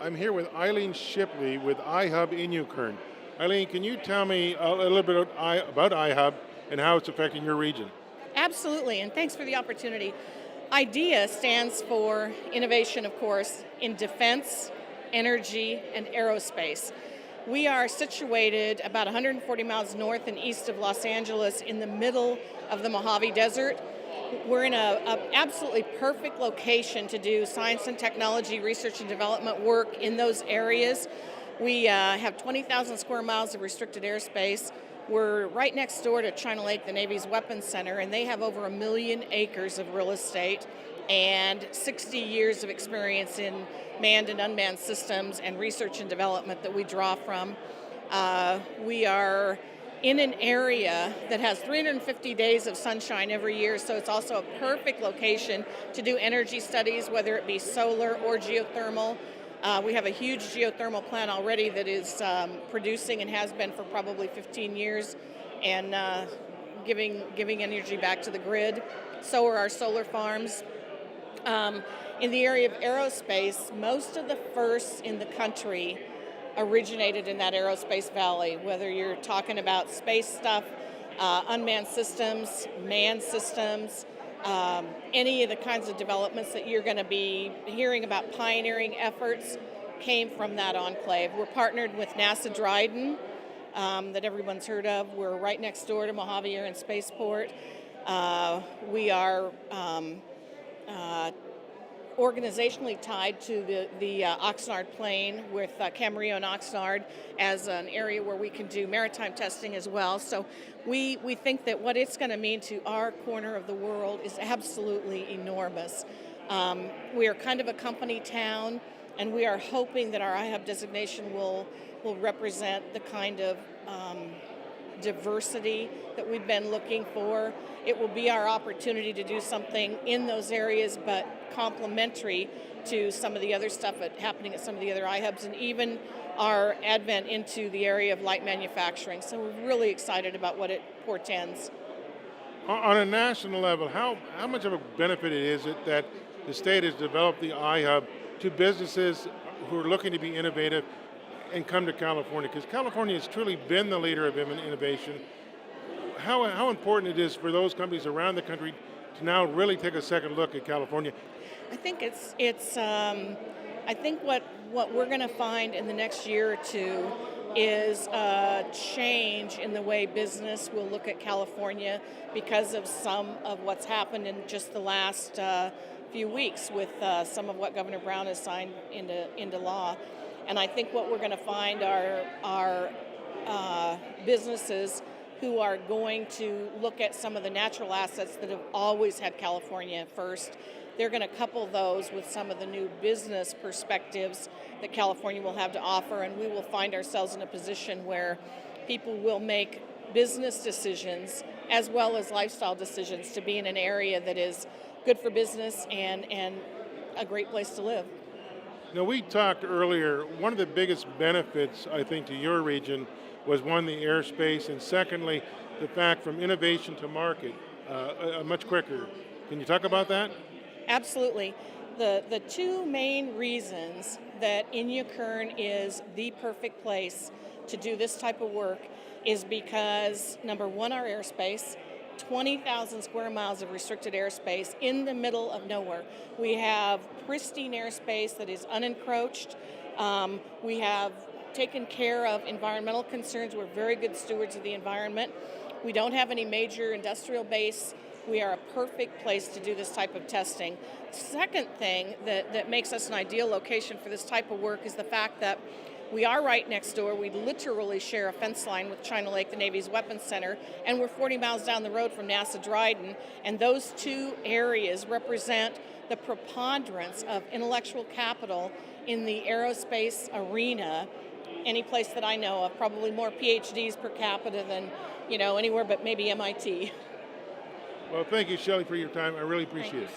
I'm here with Eileen Shibley with iHub in Ukraine. Eileen, can you tell me a little bit about iHub and how it's affecting your region? Absolutely, and thanks for the opportunity. IDEA stands for innovation, of course, in defense, energy, and aerospace. We are situated about 140 miles north and east of Los Angeles in the middle of the Mojave Desert. We're in a absolutely perfect location to do science and technology research and development work in those areas. We have 20,000 square miles of restricted airspace. We're right next door to China Lake, the Navy's weapons center, and they have over 1 million acres of real estate and 60 years of experience in manned and unmanned systems and research and development that we draw from. We are in an area that has 350 days of sunshine every year, so it's also a perfect location to do energy studies, whether it be solar or geothermal. We have a huge geothermal plant already that is producing and has been for probably 15 years and giving energy back to the grid. So are our solar farms. In the area of aerospace, most of the firsts in the country originated in that aerospace valley, whether you're talking about space stuff, unmanned systems, manned systems, any of the kinds of developments that you're going to be hearing about pioneering efforts came from that enclave. We're partnered with NASA Dryden, that everyone's heard of. We're right next door to Mojave Air and Spaceport. We are organizationally tied to the Oxnard Plain with Camarillo and Oxnard as an area where we can do maritime testing as well. So we think that what it's going to mean to our corner of the world is absolutely enormous. We are kind of a company town, and we are hoping that our iHub designation will represent the kind of diversity that we've been looking for. It will be our opportunity to do something in those areas, but complementary to some of the other stuff happening at some of the other iHubs, and even our advent into the area of light manufacturing. So we're really excited about what it portends. On a national level, how much of a benefit is it that the state has developed the iHub to businesses who are looking to be innovative and come to California? Because California has truly been the leader of innovation. How important it is for those companies around the country to now really take a second look at California? I think I think what we're going to find in the next year or two is a change in the way business will look at California because of some of what's happened in just the last few weeks with some of what Governor Brown has signed into law. And I think what we're going to find are businesses who are going to look at some of the natural assets that have always had California first. They're going to couple those with some of the new business perspectives that California will have to offer, and we will find ourselves in a position where people will make business decisions as well as lifestyle decisions to be in an area that is good for business and a great place to live. Now, we talked earlier, one of the biggest benefits, I think, to your region was one, the airspace, and secondly, the fact from innovation to market, much quicker. Can you talk about that? Absolutely. The two main reasons that Inyokern is the perfect place to do this type of work is because, number one, our airspace, 20,000 square miles of restricted airspace in the middle of nowhere. We have pristine airspace that is unencroached. We have taken care of environmental concerns. We're very good stewards of the environment. We don't have any major industrial base. We are a perfect place to do this type of testing. Second thing that makes us an ideal location for this type of work is the fact that we are right next door. We literally share a fence line with China Lake, the Navy's weapons center, and we're 40 miles down the road from NASA Dryden. And those two areas represent the preponderance of intellectual capital in the aerospace arena. Any place that I know of, probably more PhDs per capita than anywhere but maybe MIT. Well, thank you, Shelley, for your time. I really appreciate it.